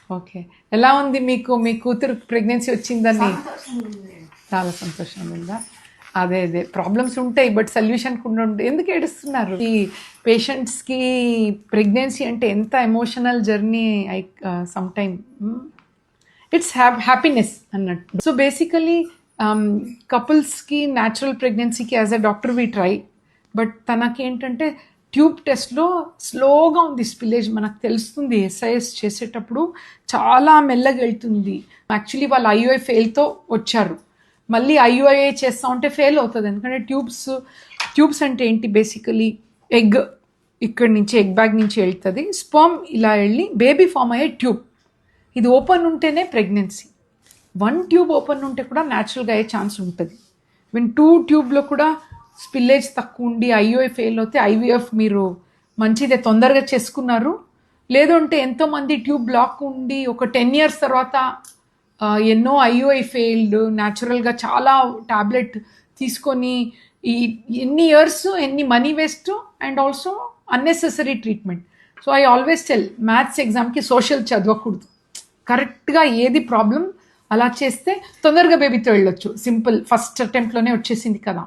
Okay. ఎలా ఉంది మీకు మీ కూతురు ప్రెగ్నెన్సీ వచ్చిందని? సంతోషంగా ఉంది. చాలా సంతోషంగా ఉందా? అదే అదే ప్రాబ్లమ్స్ ఉంటాయి బట్ సొల్యూషన్ కూడా ఉంటుంది. ఎందుకు ఏడుస్తున్నారు? ఈ పేషెంట్స్కి ప్రెగ్నెన్సీ అంటే ఎంత emotional journey some time it's happiness అన్నట్టు. సో బేసికలీ కపుల్స్కి న్యాచురల్ ప్రెగ్నెన్సీకి as a doctor we try, but తనకి ఏంటంటే ట్యూబ్ టెస్ట్లో స్లోగా ఉంది స్పిల్లేజ్. మనకు తెలుస్తుంది ఎస్ఐఎస్ చేసేటప్పుడు చాలా మెల్లగా వెళ్తుంది. యాక్చువల్లీ వాళ్ళు ఐయుఐ ఫెయిల్తో వచ్చారు, మళ్ళీ ఐయుఐఏ చేస్తూ ఉంటే ఫెయిల్ అవుతుంది. ఎందుకంటే ట్యూబ్స్ అంటే ఏంటి, బేసికలీ ఎగ్ ఇక్కడి నుంచి ఎగ్ బ్యాగ్ నుంచి వెళ్తుంది, స్పర్మ్ ఇలా వెళ్ళి బేబీ ఫామ్ అయ్యే ట్యూబ్. ఇది ఓపెన్ ఉంటేనే ప్రెగ్నెన్సీ. 1 ట్యూబ్ ఓపెన్ ఉంటే కూడా న్యాచురల్గా అయ్యే ఛాన్స్ ఉంటుంది. ఈవెన్ 2 ట్యూబ్లో కూడా స్పిల్లేజ్ తక్కువ ఉండి ఐయుఐ ఫెయిల్ అవుతే ఐవీఎఫ్ మీరు మంచిదే తొందరగా చేసుకున్నారు. లేదంటే ఎంతోమంది ట్యూబ్ బ్లాక్ ఉండి ఒక 10 years తర్వాత ఎన్నో ఐయుఐ ఫెయిల్డ్, న్యాచురల్గా చాలా టాబ్లెట్ తీసుకొని ఈ ఎన్ని ఇయర్స్ ఎన్ని money waste and also unnecessary treatment. So I always tell, maths ఎగ్జామ్కి సోషల్ చదవకూడదు, కరెక్ట్గా ఏది ప్రాబ్లం అలా చేస్తే తొందరగా బేబీతో వెళ్ళొచ్చు. సింపుల్, ఫస్ట్ అటెంప్ట్లోనే వచ్చేసింది కదా.